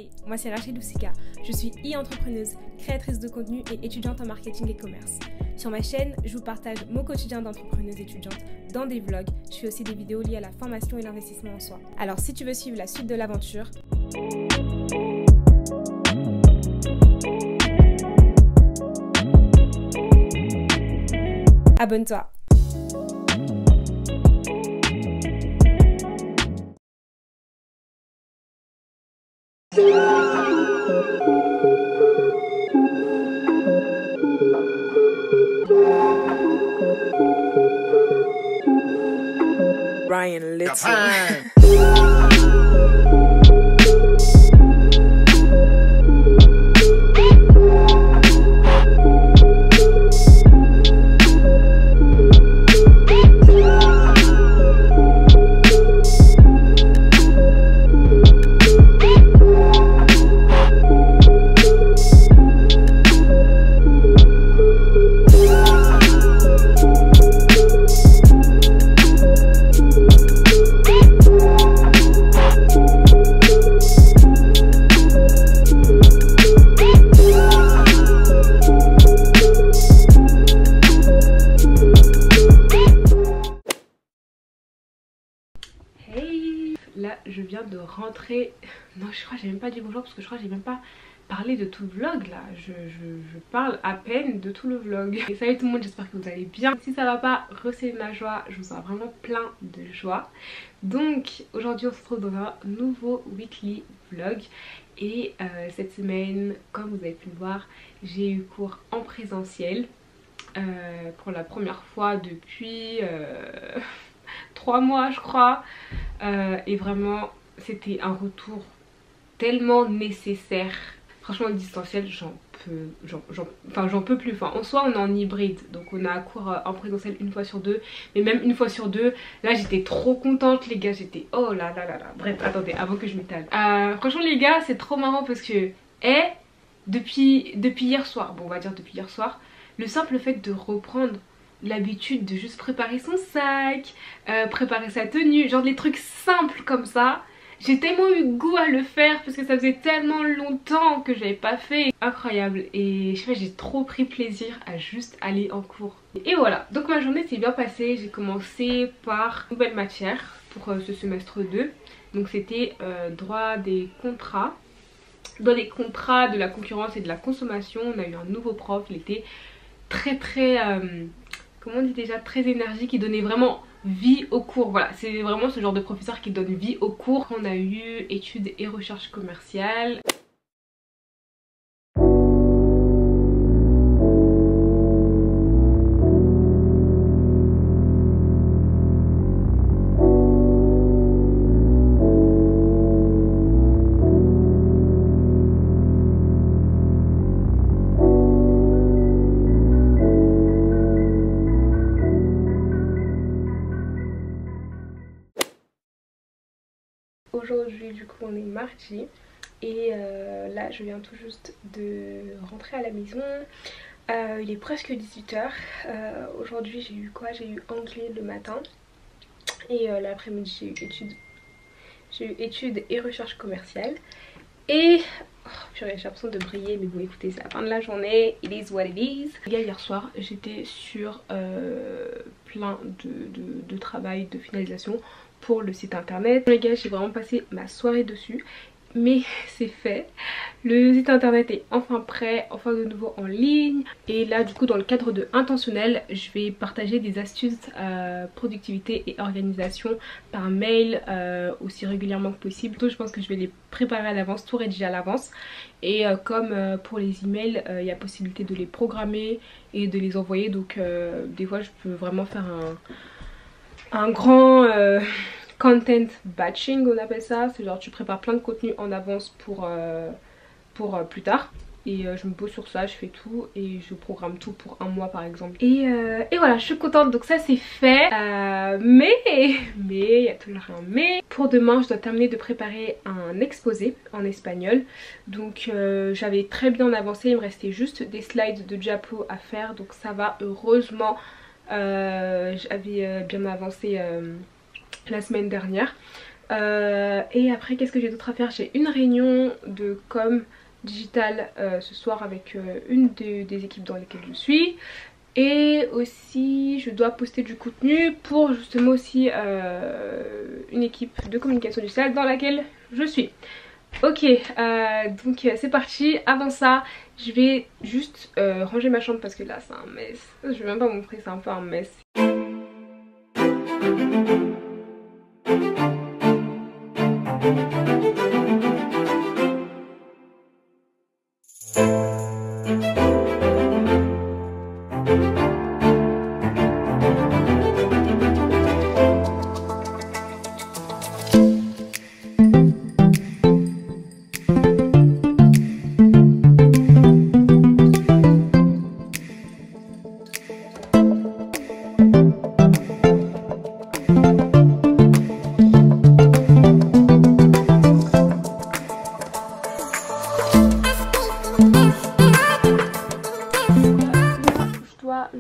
Hey, moi c'est Rachel Oussika, je suis e-entrepreneuse, créatrice de contenu et étudiante en marketing et commerce. Sur ma chaîne, je vous partage mon quotidien d'entrepreneuse étudiante dans des vlogs, je fais aussi des vidéos liées à la formation et l'investissement en soi. Alors si tu veux suivre la suite de l'aventure, abonne-toi. Brian Little. Là je viens de rentrer, non je crois que j'ai même pas dit bonjour parce que je crois que j'ai même pas parlé de tout le vlog là, je parle à peine de tout le vlog. Et salut tout le monde, j'espère que vous allez bien. Si ça va pas, recevez ma joie, je vous sens vraiment plein de joie. Donc aujourd'hui on se retrouve dans un nouveau weekly vlog et cette semaine, comme vous avez pu le voir, j'ai eu cours en présentiel pour la première fois depuis 3 mois je crois, et vraiment c'était un retour tellement nécessaire. Franchement le distanciel j'en peux plus. Enfin en soi on est en hybride, donc on a cours en présentiel une fois sur deux, mais même une fois sur deux là j'étais trop contente les gars, j'étais oh là là là là. Bref attendez avant que je m'étale, franchement les gars c'est trop marrant parce que depuis hier soir, bon on va dire depuis hier soir, le simple fait de reprendre l'habitude de juste préparer son sac, préparer sa tenue, genre des trucs simples comme ça, j'ai tellement eu goût à le faire parce que ça faisait tellement longtemps que j'avais pas fait. Incroyable, et je sais pas, j'ai trop pris plaisir à juste aller en cours. Et voilà, donc ma journée s'est bien passée. J'ai commencé par une nouvelle matière pour ce semestre 2, donc c'était droit des contrats. Dans les contrats de la concurrence et de la consommation, on a eu un nouveau prof, il était très comment on dit déjà, très énergique, il donnait vraiment vie au cours. Voilà, c'est vraiment ce genre de professeur qui donne vie au cours. On a eu études et recherche commerciale. Aujourd'hui du coup on est mardi et là je viens tout juste de rentrer à la maison. Il est presque 18 h. Aujourd'hui j'ai eu quoi? J'ai eu anglais le matin et l'après-midi j'ai eu études et recherche commerciale. Et oh, purée, j'ai l'impression de briller, mais bon écoutez, c'est la fin de la journée, it is what it is. Les gars, hier soir j'étais sur plein de travail de finalisation pour le site internet. Les gars, j'ai vraiment passé ma soirée dessus, mais c'est fait. Le site internet est enfin prêt, enfin de nouveau en ligne. Et là du coup dans le cadre de Intentionnel, je vais partager des astuces productivité et organisation par mail aussi régulièrement que possible. Donc je pense que je vais les préparer à l'avance, tout rédiger à l'avance. Et comme pour les emails, il y a possibilité de les programmer et de les envoyer. Donc des fois je peux vraiment faire un grand content batching, on appelle ça. C'est genre tu prépares plein de contenu en avance pour plus tard. Et je me pose sur ça, je fais tout et je programme tout pour un mois par exemple. Et voilà, je suis contente, donc ça c'est fait. Mais il y a toujours un mais. Pour demain je dois terminer de préparer un exposé en espagnol. Donc j'avais très bien avancé, il me restait juste des slides de diapo à faire. Donc ça va, heureusement j'avais bien avancé la semaine dernière. Et après qu'est-ce que j'ai d'autre à faire? J'ai une réunion de com digital ce soir avec une des équipes dans lesquelles je suis. Et aussi je dois poster du contenu pour justement aussi une équipe de communication digitale dans laquelle je suis. Ok, donc c'est parti. Avant ça, je vais juste ranger ma chambre parce que là c'est un mess. Je vais même pas vous montrer, c'est un peu un mess.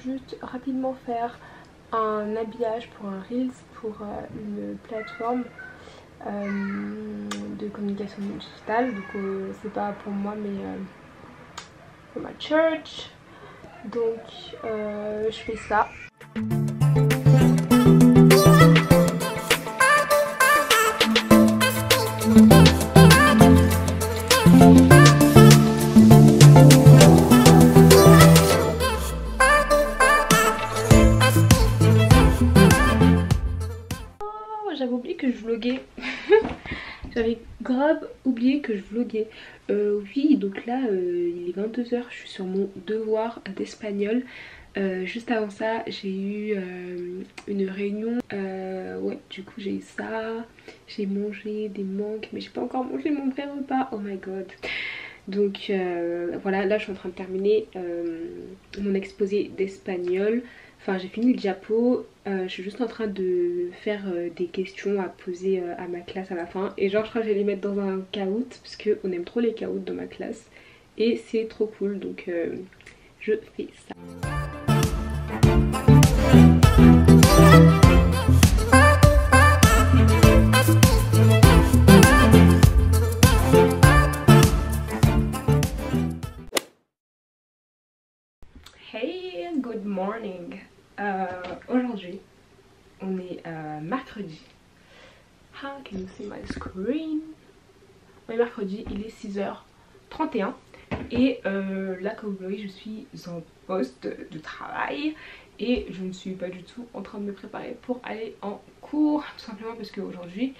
Juste rapidement faire un habillage pour un Reels pour une plateforme de communication digitale. Donc c'est pas pour moi mais pour ma church. Donc je fais ça. J'avais oublié que je vloguais. J'avais grave oublié que je vloguais. Oui, donc là il est 22 h, je suis sur mon devoir d'espagnol. Juste avant ça j'ai eu une réunion. Ouais, du coup j'ai eu ça. J'ai mangé des mangues mais j'ai pas encore mangé mon vrai repas. Oh my god. Donc voilà, là je suis en train de terminer mon exposé d'espagnol. Enfin j'ai fini le diapo, je suis juste en train de faire des questions à poser à ma classe à la fin. Et genre je crois que je vais les mettre dans un caout parce qu'on aime trop les caouts dans ma classe. Et c'est trop cool, donc je fais ça. Hey, good morning. Aujourd'hui, on est mercredi. How can you see my screen? On est mercredi, il est 6h31. Et là, comme vous voyez, je suis en poste de travail. Et je ne suis pas du tout en train de me préparer pour aller en cours. Tout simplement parce qu'aujourd'hui,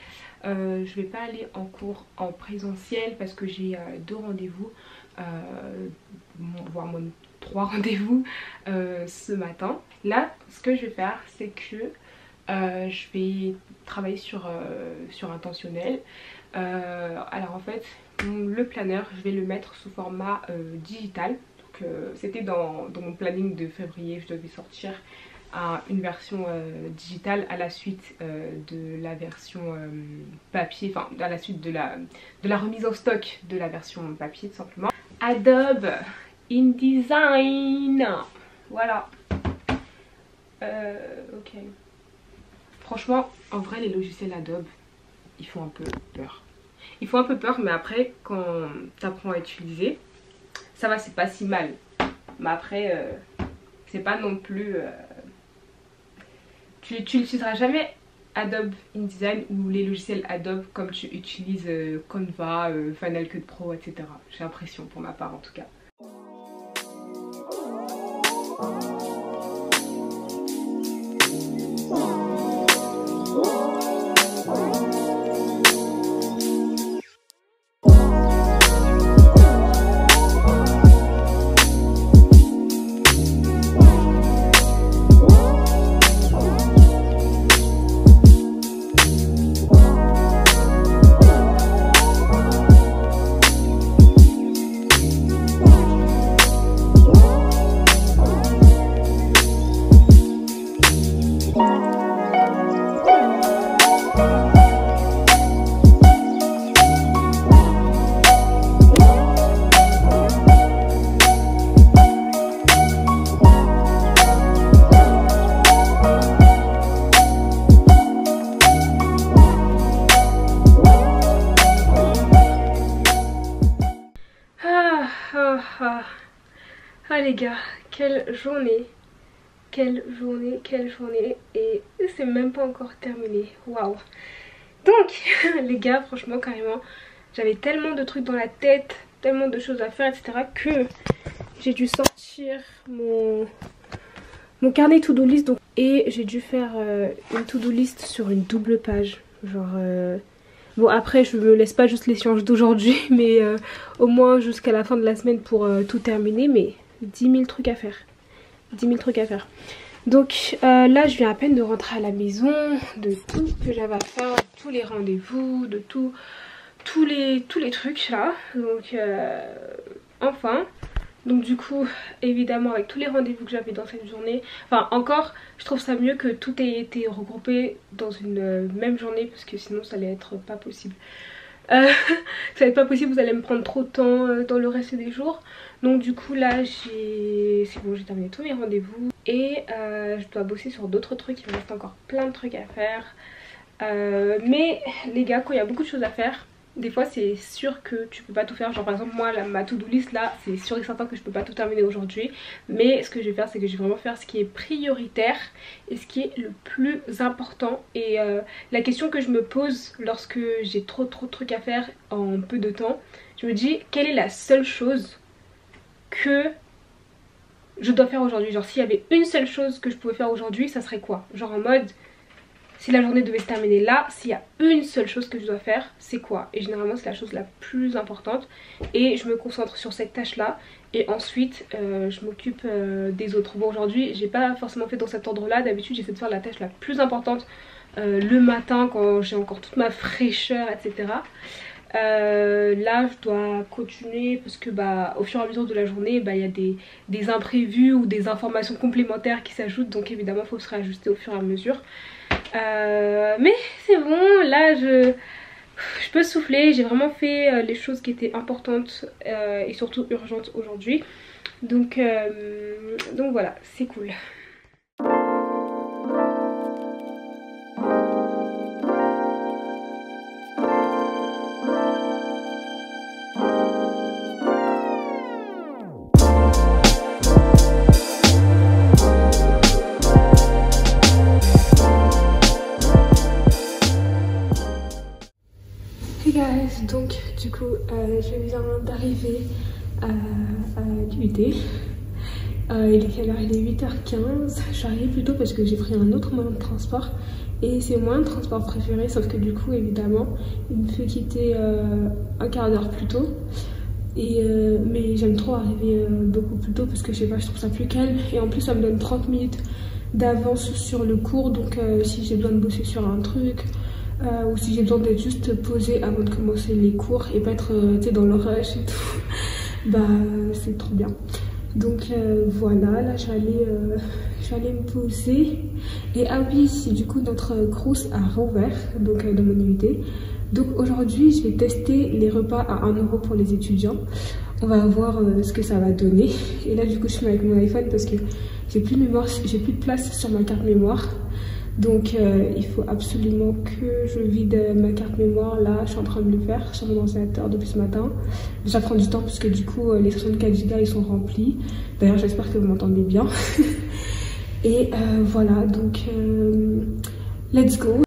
je vais pas aller en cours en présentiel parce que j'ai 2 rendez-vous, voire même 3 rendez-vous ce matin. Là ce que je vais faire c'est que je vais travailler sur intentionnel. Alors en fait le planeur je vais le mettre sous format digital. Donc c'était dans mon planning de février, je devais sortir une version digitale à la suite de la version papier, enfin à la suite de la remise en stock de la version papier tout simplement. Adobe InDesign, voilà. Ok. Franchement, en vrai, les logiciels Adobe, ils font un peu peur. Ils font un peu peur, mais après, quand t'apprends à utiliser, ça va, c'est pas si mal. Mais après, c'est pas non plus... Tu n'utiliseras jamais Adobe InDesign ou les logiciels Adobe comme tu utilises Canva, Final Cut Pro, etc. J'ai l'impression, pour ma part en tout cas. ah, ah les gars, quelle journée. Quelle journée, quelle journée. Et c'est même pas encore terminé. Waouh. Donc les gars, franchement carrément, j'avais tellement de trucs dans la tête, tellement de choses à faire, etc. que j'ai dû sortir mon carnet to-do list. Donc, et j'ai dû faire une to-do list sur une double page. Genre... Bon après je me laisse pas juste les séances d'aujourd'hui, mais au moins jusqu'à la fin de la semaine pour tout terminer. Mais 10 000 trucs à faire. 10 000 trucs à faire. Donc là je viens à peine de rentrer à la maison, de tout ce que j'avais à faire, de tous les rendez-vous, de tous les trucs là. Donc enfin. Donc du coup évidemment avec tous les rendez-vous que j'avais dans cette journée, enfin encore je trouve ça mieux que tout ait été regroupé dans une même journée, parce que sinon ça allait être pas possible. Ça va être pas possible, vous allez me prendre trop de temps dans le reste des jours. Donc du coup là c'est bon, j'ai terminé tous mes rendez-vous et je dois bosser sur d'autres trucs. Il me reste encore plein de trucs à faire, mais les gars, quand il y a beaucoup de choses à faire, des fois c'est sûr que tu peux pas tout faire. Genre par exemple moi ma to-do list là, c'est sûr et certain que je peux pas tout terminer aujourd'hui. Mais ce que je vais faire, c'est que je vais vraiment faire ce qui est prioritaire et ce qui est le plus important. Et la question que je me pose lorsque j'ai trop de trucs à faire en peu de temps, je me dis quelle est la seule chose que je dois faire aujourd'hui. Genre s'il y avait une seule chose que je pouvais faire aujourd'hui, ça serait quoi? Genre en mode... si la journée devait se terminer là, s'il y a une seule chose que je dois faire, c'est quoi? Et généralement c'est la chose la plus importante. Et je me concentre sur cette tâche là. Et ensuite je m'occupe des autres. Bon aujourd'hui j'ai pas forcément fait dans cet ordre là. D'habitude j'essaie de faire la tâche la plus importante le matin quand j'ai encore toute ma fraîcheur, etc. Là je dois continuer parce que bah au fur et à mesure de la journée bah, y a des imprévus ou des informations complémentaires qui s'ajoutent. Donc évidemment il faut se réajuster au fur et à mesure. Mais c'est bon, là je peux souffler. J'ai vraiment fait les choses qui étaient importantes et surtout urgentes aujourd'hui. Donc voilà, c'est cool. Donc du coup je viens d'arriver à l'UT. Il est quelle heure? Il est 8h15. Je suis arrivée plus tôt parce que j'ai pris un autre moyen de transport. Et c'est mon moyen de transport préféré, sauf que du coup évidemment il me fait quitter un quart d'heure plus tôt. Mais j'aime trop arriver beaucoup plus tôt parce que je sais pas, je trouve ça plus calme. Et en plus ça me donne 30 minutes d'avance sur le cours. Donc si j'ai besoin de bosser sur un truc... ou si j'ai besoin d'être juste posée avant de commencer les cours et pas être dans le rush et tout, bah c'est trop bien. Donc voilà, là je vais aller me poser. Et ah oui, du coup notre Crous a rouvert donc dans mon unité. Donc aujourd'hui je vais tester les repas à 1 € pour les étudiants. On va voir ce que ça va donner. Et là du coup je suis avec mon iPhone parce que j'ai plus de mémoire, j'ai plus de place sur ma carte mémoire. Donc il faut absolument que je vide ma carte mémoire. Là je suis en train de le faire sur mon ordinateur depuis ce matin. Ça prend du temps parce que du coup les 64 Go ils sont remplis. D'ailleurs j'espère que vous m'entendez bien. Et voilà, donc let's go.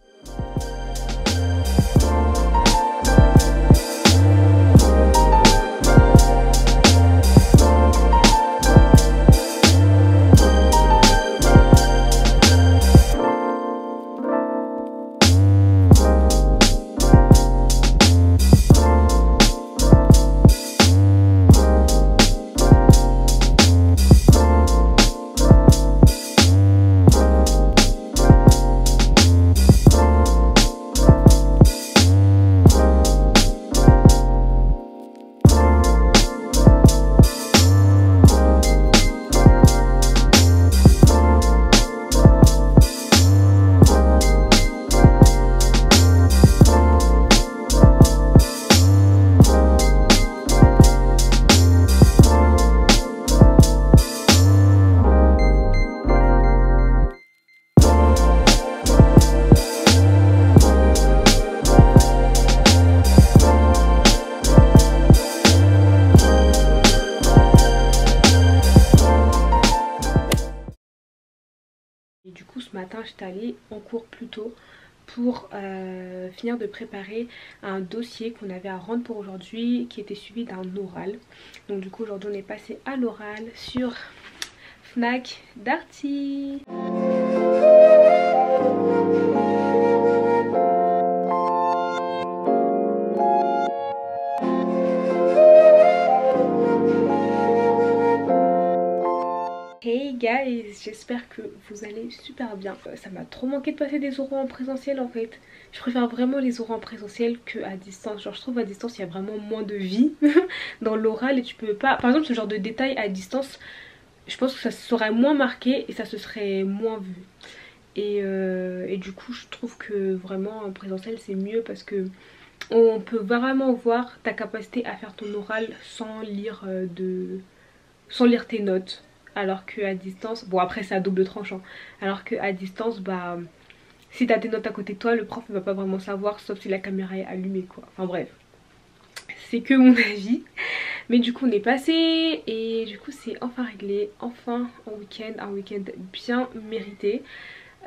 matin j'étais allée en cours plus tôt pour finir de préparer un dossier qu'on avait à rendre pour aujourd'hui qui était suivi d'un oral. Donc du coup aujourd'hui on est passé à l'oral sur Fnac Darty. Hey guys, j'espère que vous allez super bien. Ça m'a trop manqué de passer des oraux en présentiel en fait. Je préfère vraiment les oraux en présentiel qu'à distance. Genre je trouve à distance il y a vraiment moins de vie dans l'oral et tu peux pas... Par exemple ce genre de détails à distance, je pense que ça serait moins marqué et ça se serait moins vu. Et du coup je trouve que vraiment en présentiel c'est mieux parce que on peut vraiment voir ta capacité à faire ton oral sans lire tes notes. Alors qu'à distance, bon après c'est à double tranchant, alors qu'à distance bah si t'as tes notes à côté de toi le prof ne va pas vraiment savoir sauf si la caméra est allumée quoi. Enfin bref, c'est que mon avis. Mais du coup on est passé et du coup c'est enfin réglé, enfin un week-end bien mérité.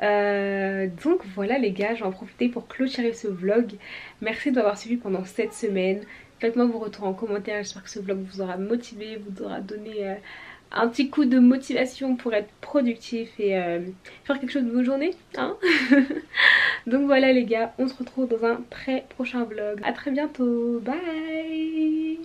Donc voilà les gars, j'en profite pour clôturer ce vlog. Merci de m'avoir suivi pendant cette semaine. Faites-moi vos retours en commentaire, j'espère que ce vlog vous aura motivé, vous aura donné un petit coup de motivation pour être productif et faire quelque chose de vos journées hein. Donc voilà les gars, on se retrouve dans un très prochain vlog. À très bientôt, bye.